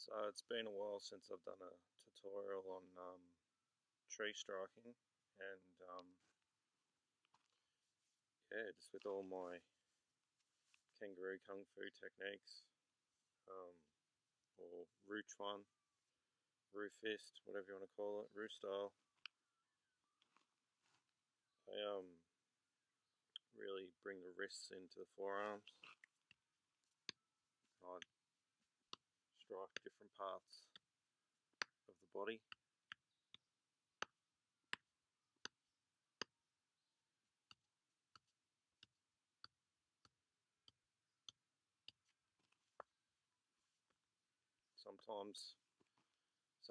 So it's been a while since I've done a tutorial on tree striking, and yeah, just with all my kangaroo kung fu techniques, um, or Roo Quan, Roo Fist, whatever you want to call it, Roo Style. I really bring the wrists into the forearms. I strike different parts of the body.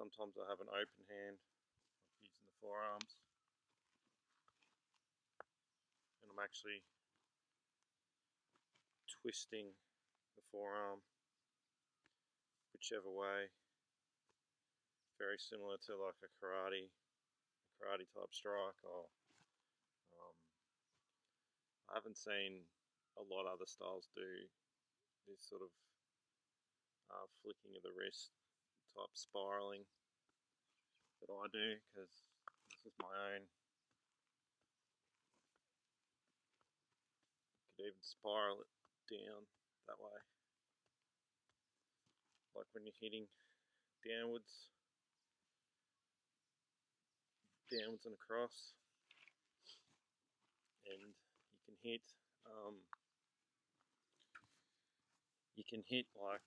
Sometimes I have an open hand, like using the forearms, and I'm actually twisting the forearm whichever way, very similar to like a karate type strike. Or I haven't seen a lot of other styles do this sort of flicking of the wrist type spiraling that I do, because this is my own. You could even spiral it down that way, like when you're hitting downwards and across, and you can hit like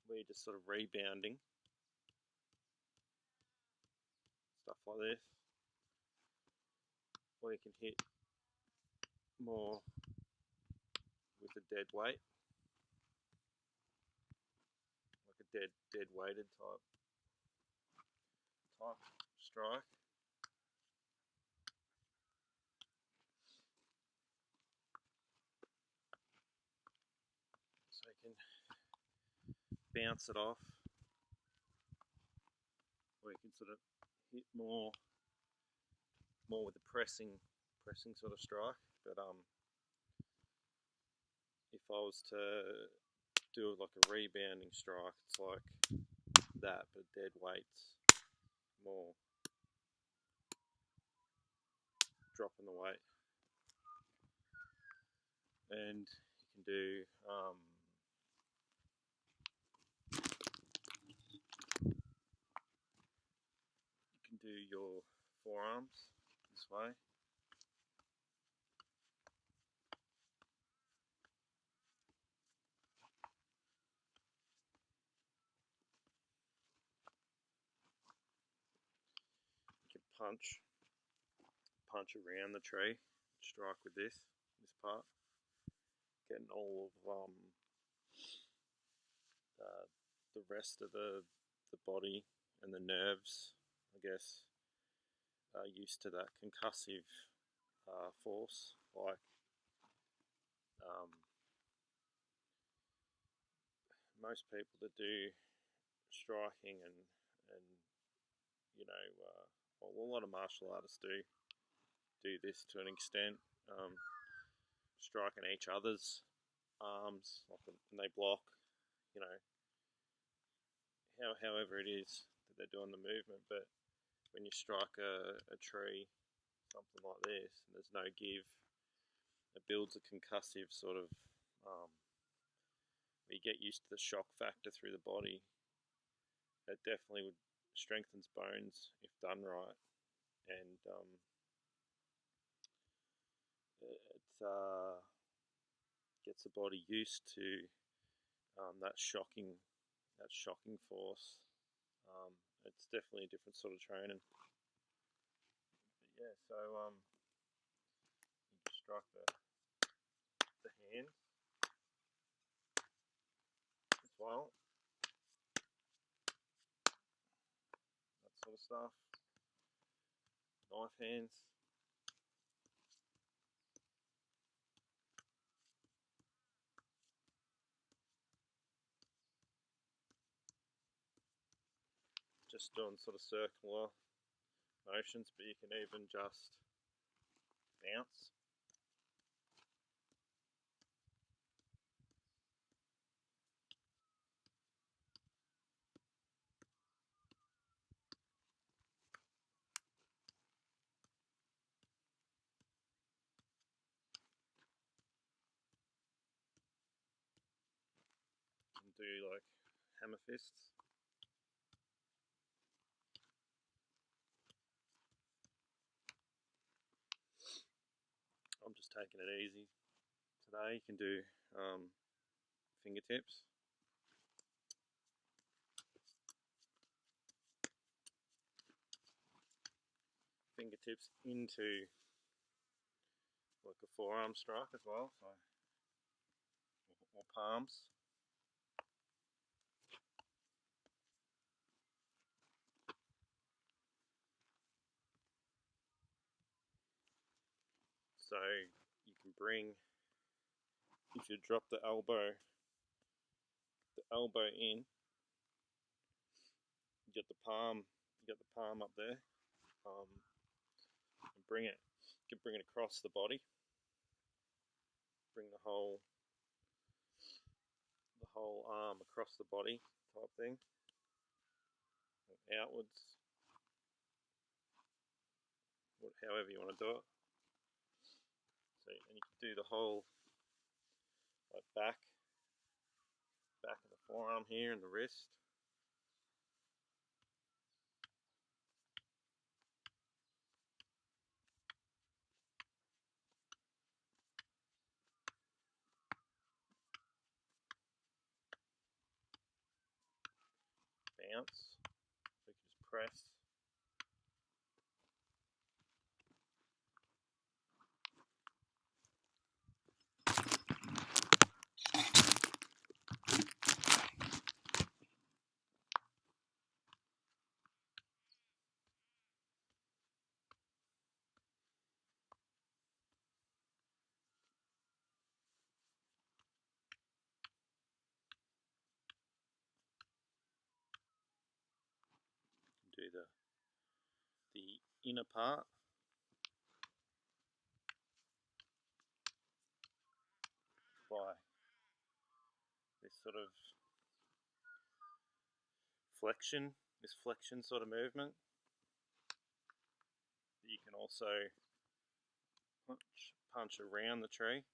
where you're just sort of rebounding, stuff like this, or you can hit more with a dead weight, like a dead weighted type strike. So you can bounce it off, or you can sort of hit more with the pressing sort of strike. But if I was to do like a rebounding strike, it's like that, but dead weights, more dropping the weight. And you can do your forearms this way. You can punch around the tree, strike with this part, getting all of the rest of the body and the nerves, I guess, used to that concussive force. Like most people that do striking, and you know, well, a lot of martial artists do this to an extent, striking each other's arms, like when they block, you know, however it is that they're doing the movement. But when you strike a tree, something like this, and there's no give, it builds a concussive sort of, you get used to the shock factor through the body. It definitely strengthens bones if done right, and it gets the body used to that shocking force. It's definitely a different sort of training. But yeah, so you can strike the hand as well, that sort of stuff. Knife hands. Just doing sort of circular motions, but you can even just bounce. do like hammer fists. I'm just taking it easy today. You can do fingertips. Fingertips into like a forearm strike as well, so or palms. So you can bring, if you drop the elbow in, you get the palm up there, and you can bring it across the body, bring the whole arm across the body type thing, outwards, however you want to do it. So, and you can do the whole like back of the forearm here and the wrist. Bounce. So you can just press. Do the inner part by this sort of flexion sort of movement. You can also punch around the tree,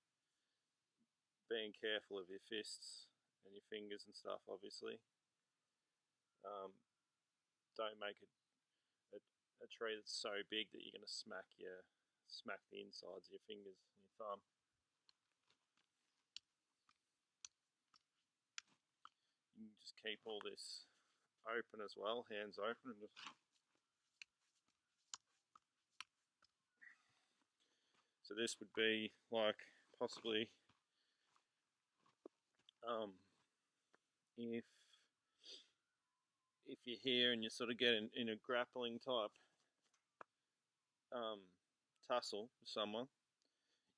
being careful of your fists and your fingers and stuff, obviously. Don't make a tree that's so big that you're going to smack the insides of your fingers and your thumb. You can just keep all this open as well, hands open, and just so this would be like possibly if you're here and you sort of get in a grappling type tussle with someone,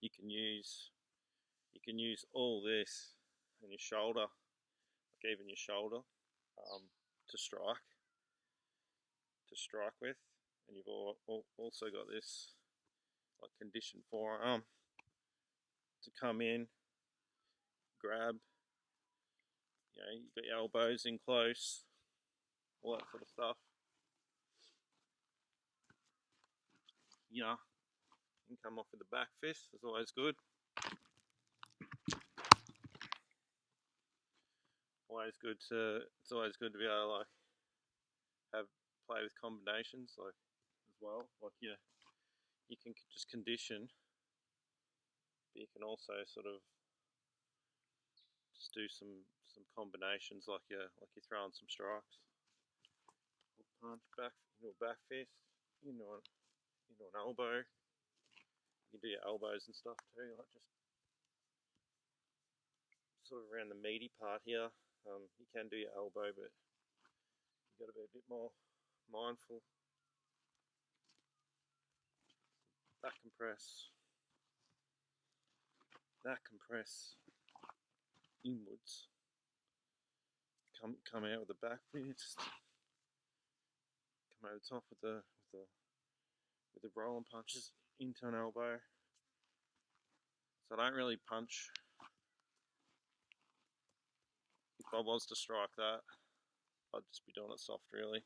you can use all this and your shoulder, like even your shoulder, to strike with, and you've also got this like conditioned forearm to come in, grab. You know, you've got your elbows in close, all that sort of stuff. You know, you can come off with the back fist. It's always good. It's always good to be able to like play with combinations like as well. Like you can just condition, but you can also sort of just do some combinations like you're throwing some strikes. Punch back into a back fist, into an elbow. You can do your elbows and stuff too, like just sort of around the meaty part here. You can do your elbow, but you've got to be a bit more mindful. Back compress inwards. Come out with the back fist. Come over the top with the rolling punches into an elbow. So I don't really punch. If I was to strike that, I'd just be doing it soft, really.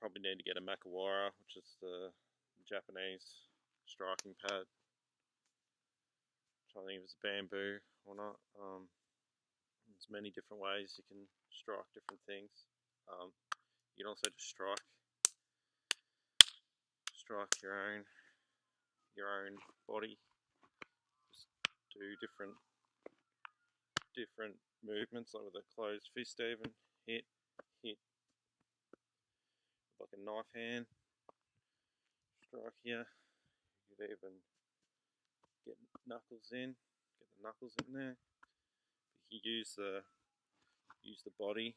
Probably need to get a Makawara, which is the Japanese striking pad. trying to think if it's bamboo or not. There's many different ways you can strike different things. You can also just strike your own body. Just do different movements, like with a closed fist, even hit like a knife hand. Strike here. You could even get the knuckles in there. You use the body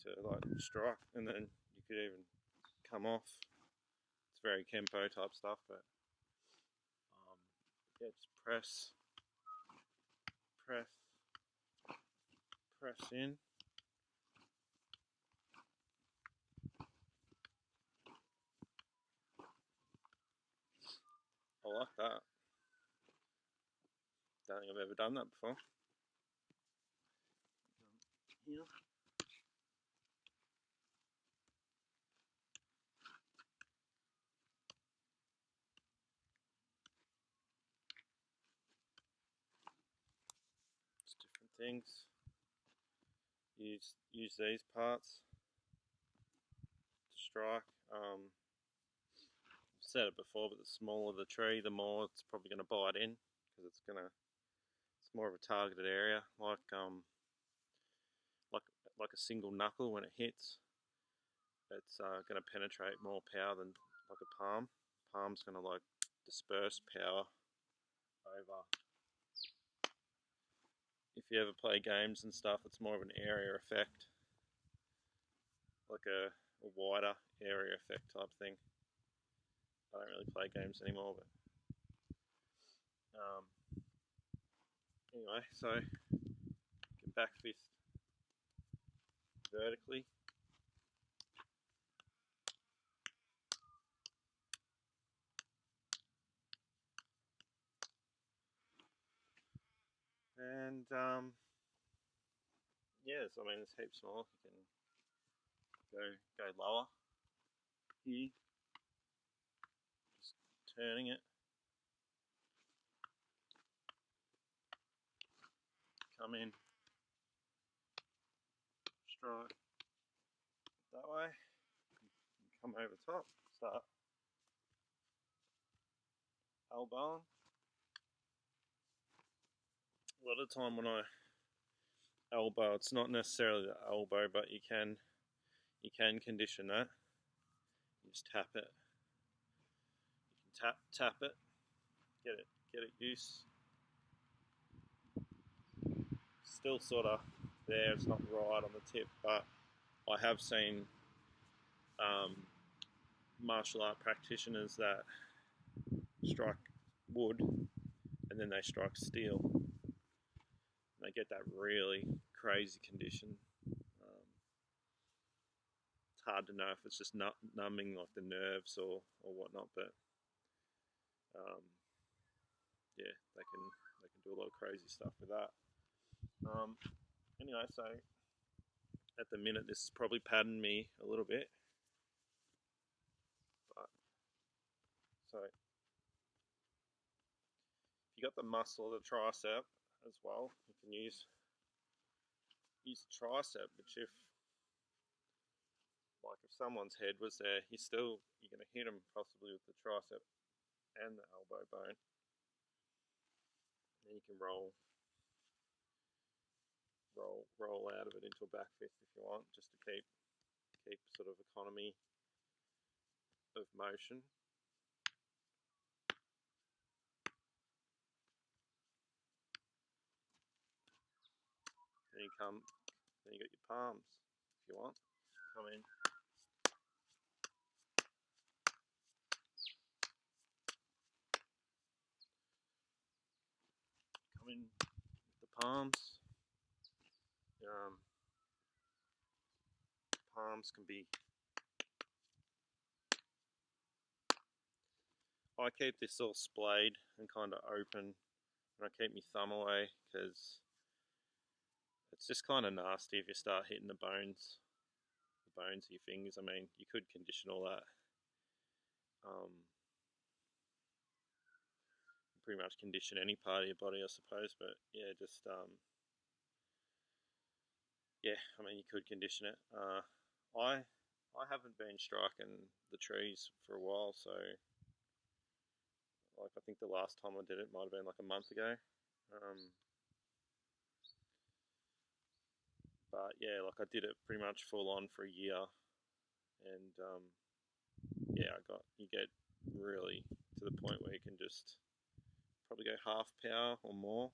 to like strike, and then you could even come off. It's very Kempo type stuff, but yeah, just press in. I like that. Don't think I've ever done that before. Here. Just different things. Use these parts to strike. I've said it before, but the smaller the tree, the more it's probably going to bite in, because it's more of a targeted area, like a single knuckle. When it hits, it's going to penetrate more power than like a palm. Palm's going to like disperse power over. If you ever play games and stuff, it's more of an area effect, like a wider area effect type thing. I don't really play games anymore, but anyway, so you can back fist vertically. And yes, I mean, there's heaps more. You can go lower here, just turning it. Come in, strike that way, come over top, start elbowing. A lot of the time when I elbow, it's not necessarily the elbow, but you can condition that. You just tap it. You can tap it, get it used. Still sort of there, it's not right on the tip, but I have seen martial art practitioners that strike wood and then they strike steel. And they get that really crazy condition. It's hard to know if it's just numbing like the nerves or whatnot, but yeah, they can do a lot of crazy stuff with that. Anyway, so at the minute this is probably padding me a little bit, but so if you got the muscle of the tricep as well, you can use the tricep, which if someone's head was there, you're going to hit them possibly with the tricep and the elbow bone. Then you can roll out of it into a back fist if you want, just to keep sort of economy of motion. Then you got your palms if you want. Come in. Come in with the palms. Palms can be. I keep this all splayed and kind of open, and I keep my thumb away because it's just kind of nasty if you start hitting the bones of your fingers. I mean, you could condition all that pretty much condition any part of your body, I suppose. But yeah, just yeah, I mean, you could condition it. I haven't been striking the trees for a while, so like I think the last time I did it might have been like a month ago. But yeah, like I did it pretty much full on for a year, and yeah, you get really to the point where you can just probably go half power or more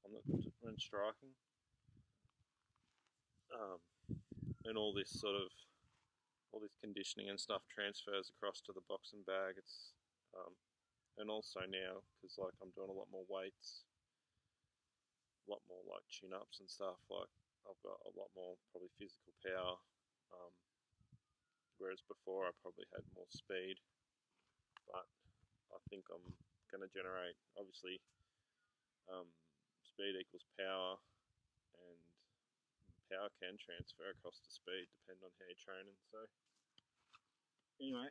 on when striking, and all this conditioning and stuff transfers across to the boxing bag. It's and also now because like I'm doing a lot more weights, a lot more like chin ups and stuff. Like I've got a lot more probably physical power, um, whereas before I probably had more speed. But I think I'm going to generate obviously um, speed equals power, and power can transfer across to speed depending on how you're training. So anyway,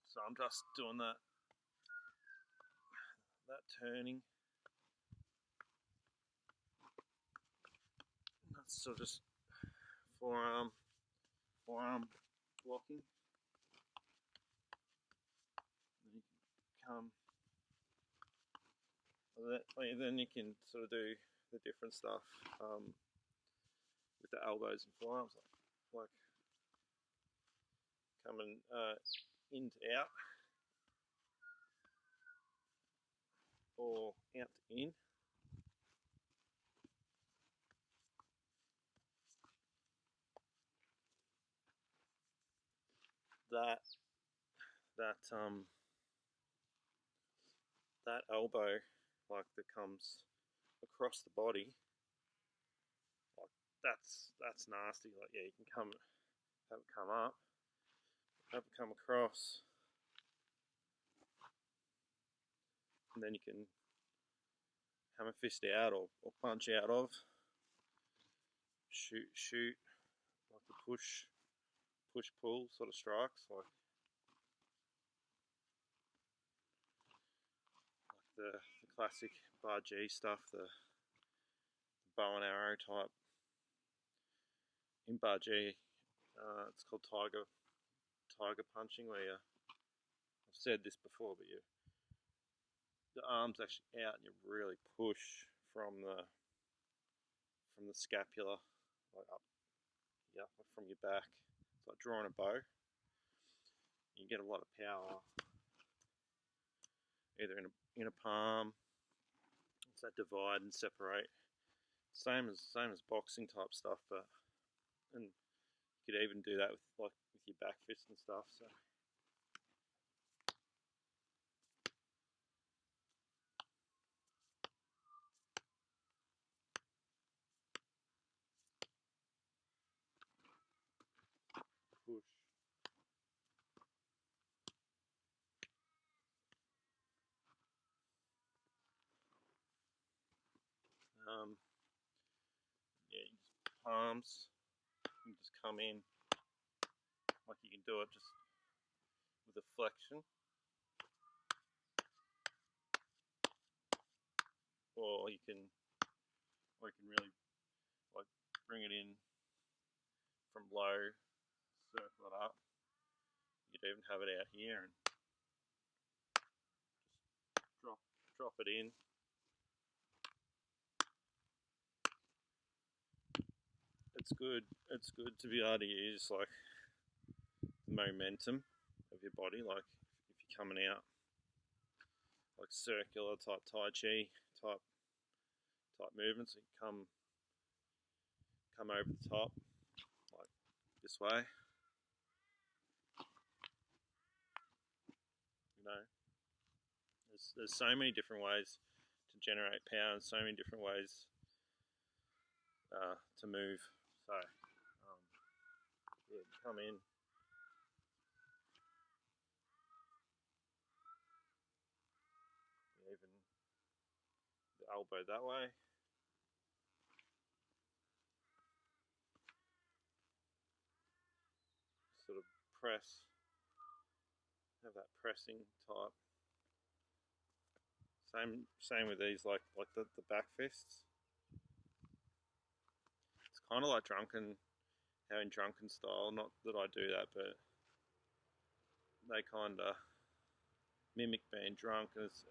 so I'm just doing that turning. That's sort of just forearm blocking. Then you can come. Then you can sort of do the different stuff with the elbows and forearms, like coming in to out or out to in. That that elbow, like that comes across the body, like that's nasty. Like yeah, you can have it come up, have it come across, and then you can hammer fist out or punch out of, shoot, like a push pull sort of strikes, like the classic bar G stuff, the bow and arrow type. In bar G, it's called tiger punching, where I've said this before, but the arm's actually out and you really push from the scapula, like up, yeah, from your back. It's like drawing a bow. You get a lot of power either in a palm. It's that divide and separate. Same as boxing type stuff, but and you could even do that with your back fist and stuff. So push. Yeah, you just palms. You can just come in like you can do it just with a flexion, or you can really like bring it in from low, circle it up. You could even have it out here and just drop it in. It's good. It's good to be able to use like the momentum of your body. Like if you're coming out like circular type Tai Chi type movements, you come over the top like this way. You know, there's so many different ways to generate power and so many different ways to move. So yeah, come in. Even the elbow that way. Sort of press have that pressing type. Same with these, like the back fists. It's kind of like how in drunken style. Not that I do that, but they kind of mimic being drunk. And it's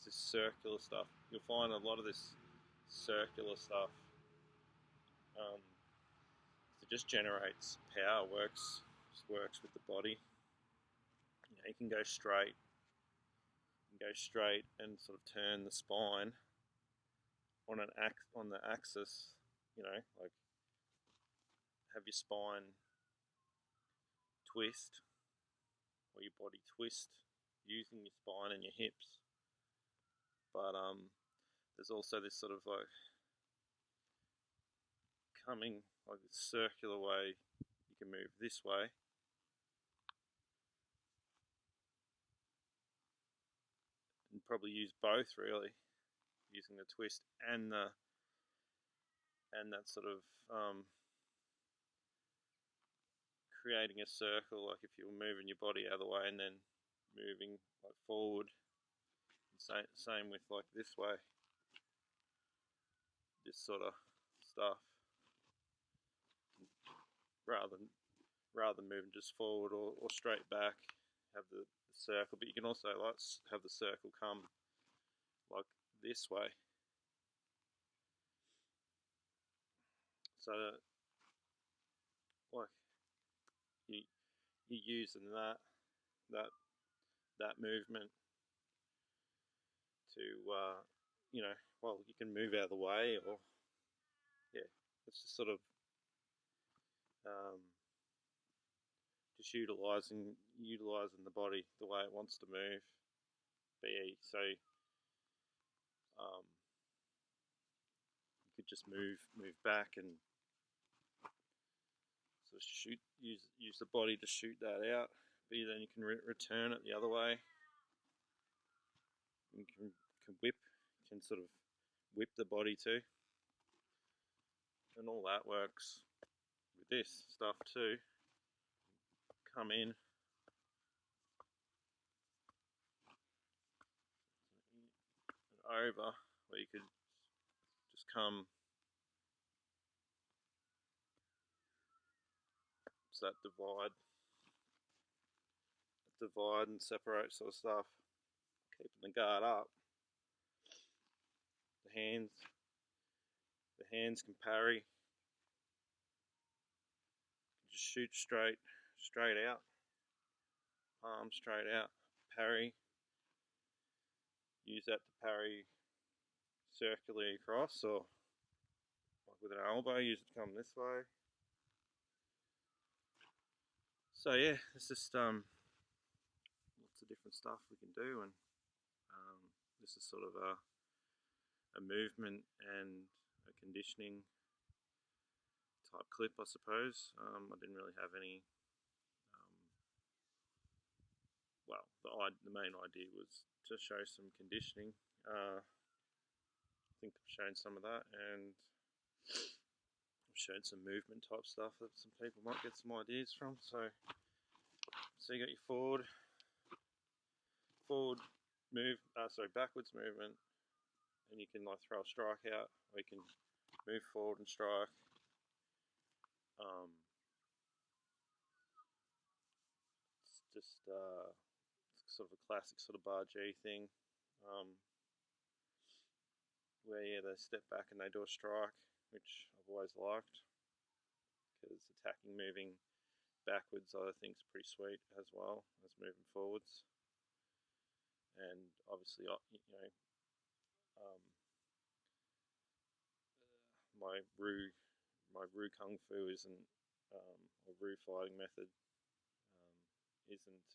this circular stuff. You'll find a lot of this circular stuff. It just generates power. Just works with the body. You can go straight. And sort of turn the spine on the axis. Like have your spine twist or your body twist using your spine and your hips. But there's also this sort of like coming like this circular way. You can move this way. And probably use both really, using the twist and that sort of creating a circle, like if you were moving your body out of the way and then moving like forward. Same with like this way, this sort of stuff, rather than moving just forward or straight back, have the circle. But you can also like have the circle come like this way. So like you're using that movement to well, you can move out of the way, or yeah, it's just sort of just utilizing the body the way it wants to move. So you could just move back and sort of use the body to shoot that out. But then you can return it the other way. You can sort of whip the body too, and all that works with this stuff too. Come in, and over, where you could just come. It's that divide and separate sort of stuff, keeping the guard up. The hands can parry. Just shoot straight out, palm straight out, parry. Use that to parry circularly across, or like with an elbow, use it to come this way. So yeah, it's just lots of different stuff we can do, and this is sort of a movement and a conditioning type clip, I suppose. I didn't really have any. Well, the main idea was to show some conditioning. I think I've shown some of that, and I've shown some movement type stuff that some people might get some ideas from. So you got your forward move, backwards movement, and you can like throw a strike out, or you can move forward and strike. It's just it's sort of a classic sort of bar G thing, where they step back and they do a strike, which I've always liked, because attacking moving backwards I think is pretty sweet as well as moving forwards. And obviously, my Roo Kung Fu isn't, or Roo fighting method isn't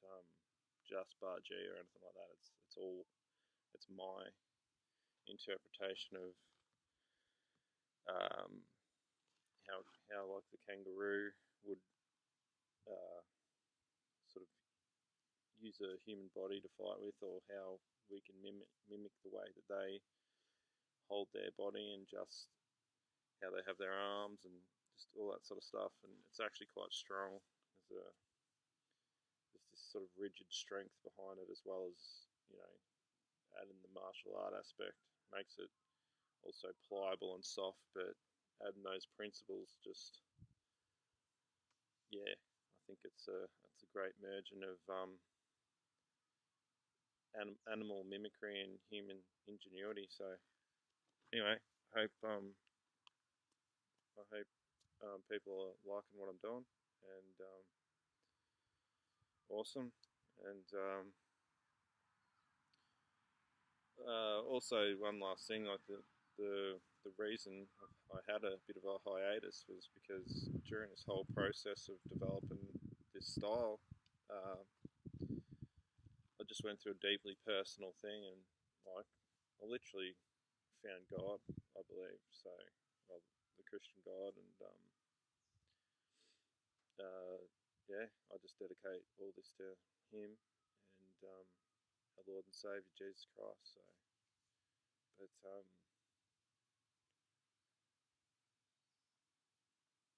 just Bar G or anything like that. It's my interpretation of how like the kangaroo would sort of use a human body to fight with, or how we can mimic the way that they hold their body, and just how they have their arms and just all that sort of stuff. And it's actually quite strong. There's this sort of rigid strength behind it, as well as, you know, adding the martial art aspect. Makes it also pliable and soft, but adding those principles just, yeah, I think it's a great merging of animal mimicry and human ingenuity. So anyway, hope I hope people are liking what I'm doing, and awesome. And also, one last thing, like the reason I had a bit of a hiatus was because during this whole process of developing this style, uh, I just went through a deeply personal thing, and like I literally found God, I believe. So, well, the Christian God, and yeah, I just dedicate all this to Him and our Lord and Savior Jesus Christ. So, but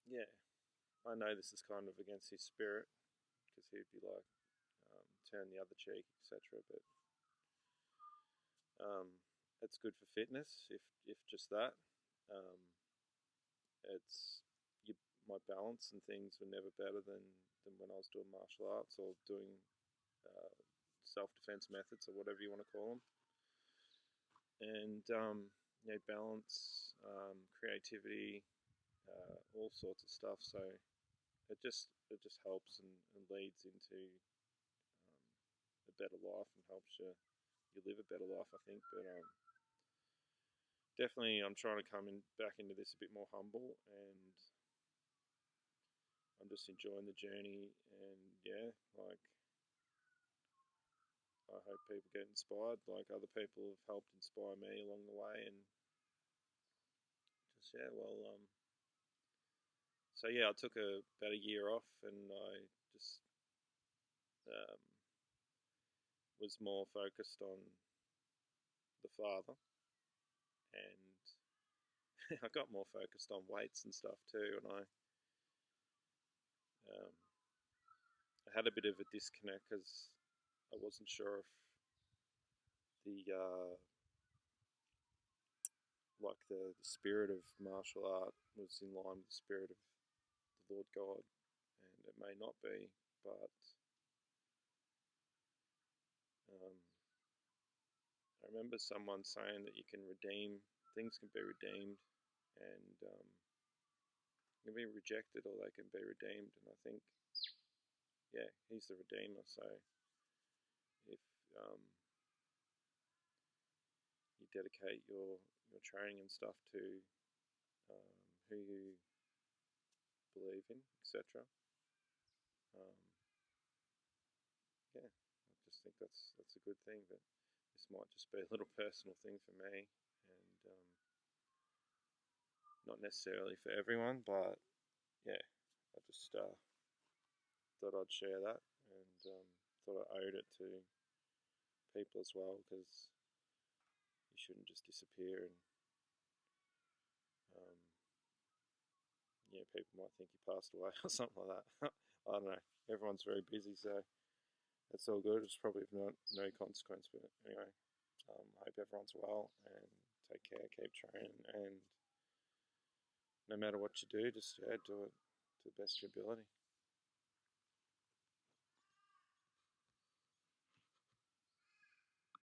yeah, I know this is kind of against His spirit because He'd be like, turn the other cheek, etc. But it's good for fitness, if just that. Um, it's you, my balance and things were never better than when I was doing martial arts or doing uh, self defense methods or whatever you want to call them. And you know, balance, creativity, all sorts of stuff. So it just helps and leads into a better life and helps you live a better life, I think. But definitely, I'm trying to come in back into this a bit more humble, and I'm just enjoying the journey. And yeah, like I hope people get inspired, like other people have helped inspire me along the way, and just yeah, well, so yeah, I took about a year off, and I just um, was more focused on the father, and I got more focused on weights and stuff too, and I had a bit of a disconnect because I wasn't sure if the like the spirit of martial art was in line with the spirit of the Lord God, and it may not be, but um, I remember someone saying that you can redeem things, can be redeemed, and can be rejected, or they can be redeemed. And I think, yeah, He's the Redeemer. So if you dedicate your training and stuff to who you believe in, etc. Um, yeah, I just think that's a good thing. But this might just be a little personal thing for me, and not necessarily for everyone. But yeah, I just thought I'd share that, and thought I owed it to people as well, because you shouldn't just disappear, and um, yeah, people might think you passed away or something like that. I don't know. Everyone's very busy, so it's all good. It's probably no consequence, but anyway, I hope everyone's well, and take care, keep training, and no matter what you do, just yeah, do it to the best of your ability.